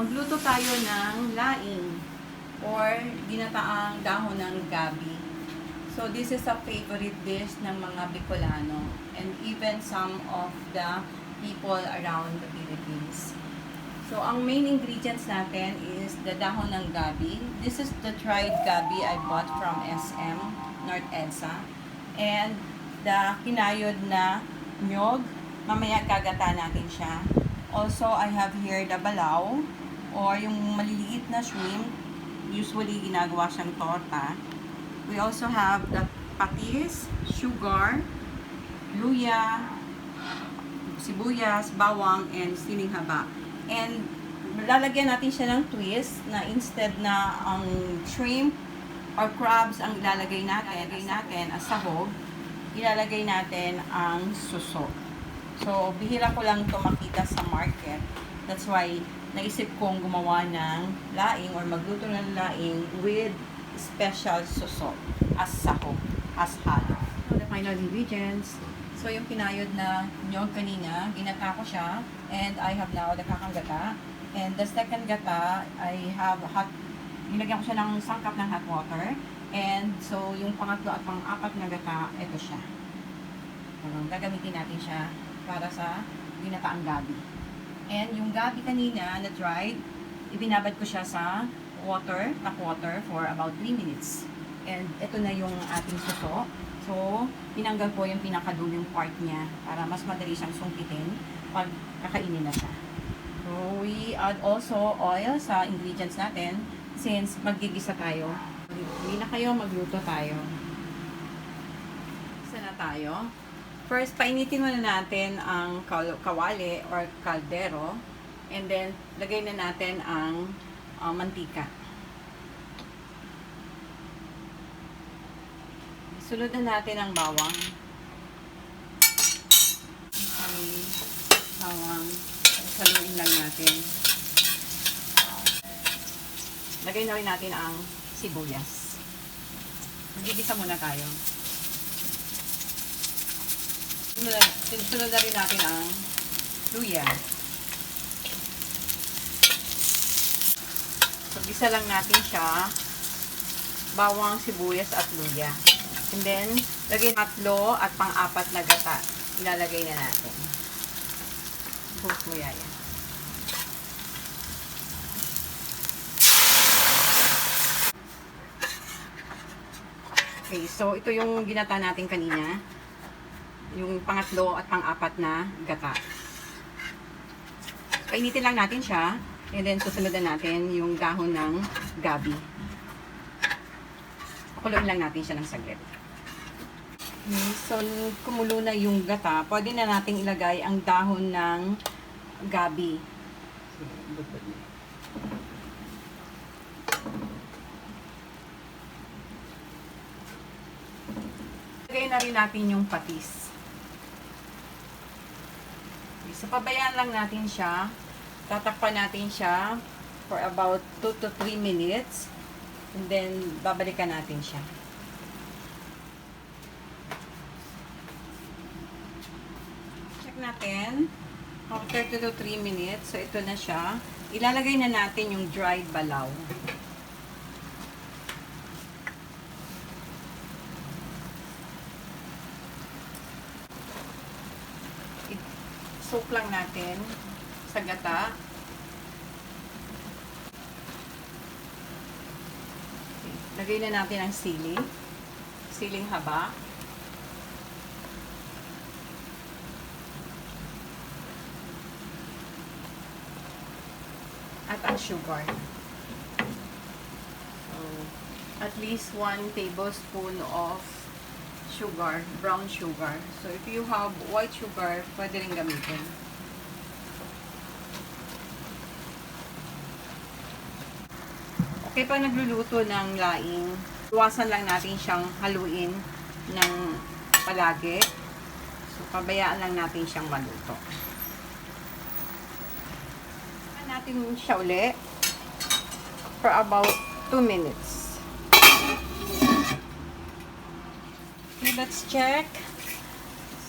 Magluto tayo ng laing or ginataang dahon ng gabi. So this is a favorite dish ng mga Bicolano and even some of the people around the Philippines. So ang main ingredients natin is the dahon ng gabi. This is the dried gabi I bought from SM, North EDSA. And the kinayod na nyog, mamaya gagata natin siya. Also, I have here the balaw or yung maliliit na shrimp. Usually, ginagawa siyang torta. We also have the patis, sugar, luya, sibuyas, bawang, and siling haba. And lalagyan natin siya ng twist na instead na ang shrimp or crabs ang ilalagay natin as sahog, ilalagay natin ang suso. So, bihira ko lang ito makita sa market. That's why naisip kong gumawa ng laing or magluto ng laing with special suso as sahog, as halo. So, the final ingredients. So, yung kinayod na nyog kanina, ginata ko siya. And I have now the kakang gata. And the second gata, I have nilagyan ko siya ng sangkap ng hot water. And so, yung pangatlo at pang-apat na gata, ito siya. Gagamitin natin siya para sa ginataang gabi. And yung gabi kanina na dried, ibinabad ko siya sa water, tap water for about 3 minutes. And ito na yung ating suso. So, tinanggal po yung pinakaduling part niya para mas madali siyang sungkitin pag kakainin na siya. So, we add also oil sa ingredients natin since maggigisa tayo. Hindi na kayo, magluto tayo. Isa na tayo. First, painitin muna natin ang kawali or kaldero. And then, lagay na natin ang mantika. Sunod na natin ang bawang. Saluin lang natin. Lagay na rin natin ang sibuyas. Magigisa muna tayo. Sunod na rin natin ang luya. So, gisa lang natin siya. Bawang, sibuyas at luya. And then, lagay tatlo at pang-apat na gata. Ilalagay na natin. Buhos mo yaya. Okay, so ito yung ginata natin kanina. Yung pangatlo at pang-apat na gata. Painitin lang natin siya. And then, susunod na natin yung dahon ng gabi. Pakuluin lang natin siya ng saglit. Okay, so, kumulo na yung gata. Pwede na natin ilagay ang dahon ng gabi. Ilagay na rin natin yung patis. So, pabayaan lang natin siya. Tatakpan natin siya for about 2 to 3 minutes. And then, babalikan natin siya. Check natin. After 2 to 3 minutes, so ito na siya. Ilalagay na natin yung dried balaw. Soak lang natin sa gata. Okay. Lagay na natin ang siling haba. At ang sugar. So, at least 1 tablespoon of sugar, brown sugar. So, if you have white sugar, pwede rin gamitin. Okay, pag nagluluto ng laing, iwasan lang natin siyang haluin ng palagi. So, pabayaan lang natin siyang maluto. Natin siya uli for about 2 minutes. Okay, let's check.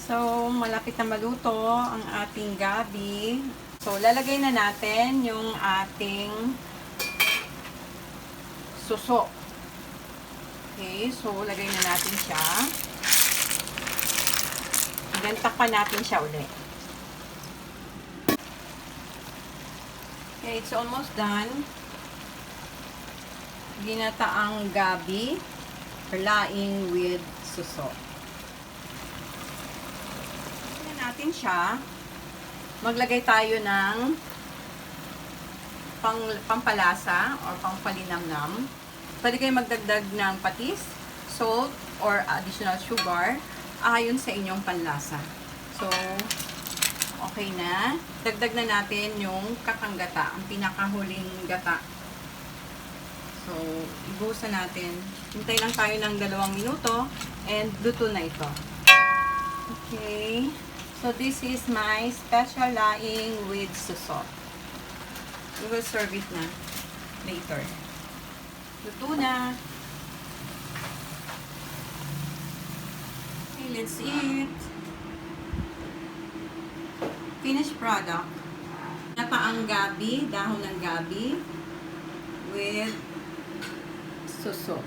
So, malapit na maluto ang ating gabi. So, lalagay na natin yung ating suso. Okay, so lagay na natin siya. Then, takpan natin siya ulit. Okay, it's almost done. Ginataang gabi or laing with suso. Tignan natin siya. Maglagay tayo ng pampalasa or pampalinamnam. Pwede kayo magdagdag ng patis, salt, or additional sugar ayon sa inyong panlasa. So, okay na. Dagdag na natin yung kakanggata, ang pinakahuling gata. So, ibuhusan natin. Hintay lang tayo ng 2 minuto and luto na ito. Okay. So, this is my special laing with suso. We will serve it na later. Luto na. Okay, let's eat. Finished product. Ginataang gabi, dahon ng gabi with suso.